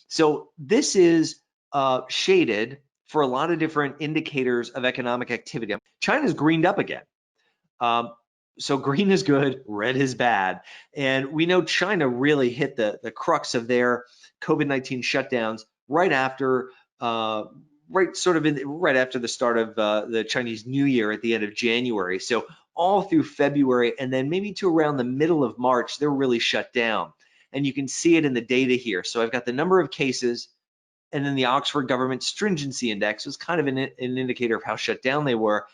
So this is shaded for a lot of different indicators of economic activity. China's greened up again. So green is good, red is bad. And we know China really hit the crux of their COVID-19 shutdowns right after right after the start of the Chinese New Year at the end of January. So all through February and then maybe to around the middle of March, they're really shut down. And you can see it in the data here. So I've got the number of cases, and then the Oxford Government Stringency Index was kind of an indicator of how shut down they were.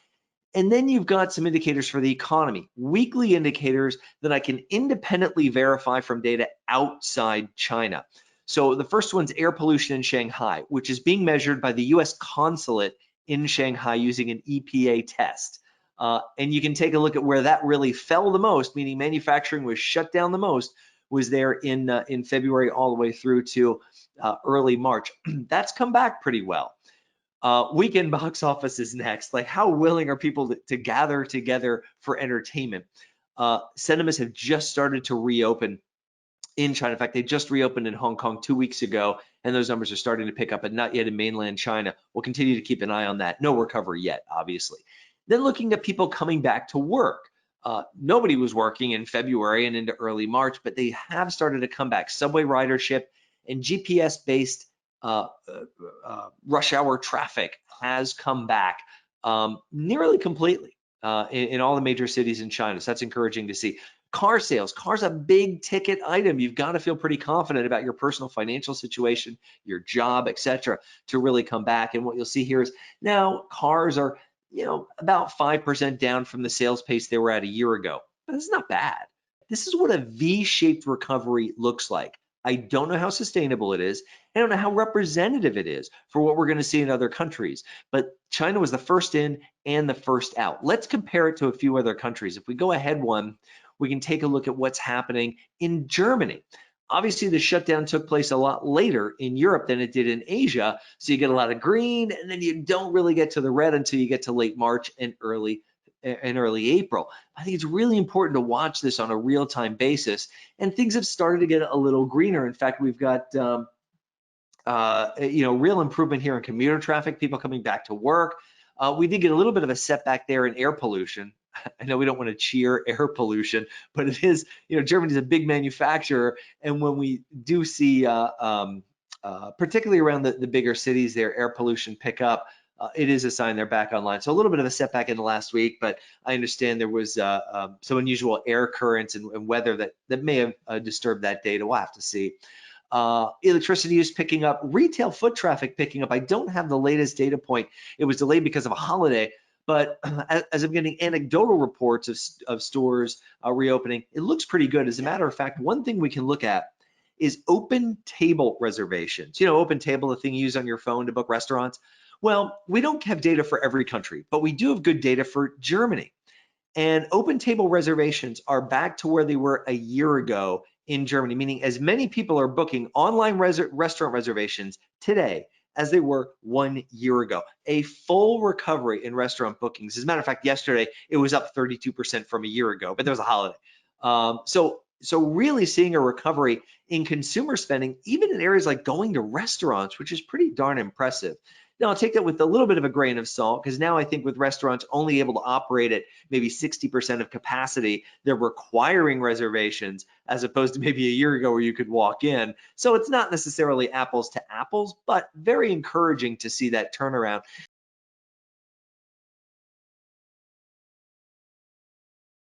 And then you've got some indicators for the economy, weekly indicators that I can independently verify from data outside China. So the first one's air pollution in Shanghai, which is being measured by the US consulate in Shanghai using an EPA test. And you can take a look at where that really fell the most, meaning manufacturing was shut down the most, was there in February all the way through to early March. That's come back pretty well. Weekend box office is next. Like, how willing are people to gather together for entertainment? Cinemas have just started to reopen in China. In fact, they just reopened in Hong Kong 2 weeks ago, and those numbers are starting to pick up, but not yet in mainland China. We'll continue to keep an eye on that. No recovery yet, obviously. Then looking at people coming back to work. Nobody was working in February and into early March, but they have started to come back. Subway ridership and GPS-based rush hour traffic has come back nearly completely in all the major cities in China. So that's encouraging to see. Car sales, car's a big ticket item. You've got to feel pretty confident about your personal financial situation, your job, etc., to really come back. And what you'll see here is now cars are, about 5% down from the sales pace they were at a year ago. But this is not bad. This is what a V-shaped recovery looks like. I don't know how sustainable it is. I don't know how representative it is for what we're going to see in other countries. But China was the first in and the first out. Let's compare it to a few other countries. If we go ahead one, we can take a look at what's happening in Germany. Obviously, the shutdown took place a lot later in Europe than it did in Asia. So you get a lot of green, and then you don't really get to the red until you get to late March and early April. I think it's really important to watch this on a real-time basis, and things have started to get a little greener. In fact, we've got real improvement here in commuter traffic, people coming back to work. We did get a little bit of a setback there in air pollution. I know we don't want to cheer air pollution, but it is, Germany's a big manufacturer, and when we do see, particularly around the bigger cities, their air pollution pick up, it is a sign they're back online. So a little bit of a setback in the last week, but I understand there was some unusual air currents and weather that may have disturbed that data. We'll have to see. Electricity use picking up, retail foot traffic picking up. I don't have the latest data point. It was delayed because of a holiday, but as I'm getting anecdotal reports of stores reopening, it looks pretty good. As a matter of fact, one thing we can look at is open table reservations. Open table, the thing you use on your phone to book restaurants. Well, we don't have data for every country, but we do have good data for Germany. And open table reservations are back to where they were a year ago in Germany, meaning as many people are booking online restaurant reservations today as they were 1 year ago. A full recovery in restaurant bookings. As a matter of fact, yesterday it was up 32% from a year ago, but there was a holiday. So really seeing a recovery in consumer spending, even in areas like going to restaurants, which is pretty darn impressive. Now, I'll take that with a little bit of a grain of salt, because now I think with restaurants only able to operate at maybe 60% of capacity, they're requiring reservations as opposed to maybe a year ago where you could walk in. So it's not necessarily apples to apples, but very encouraging to see that turnaround.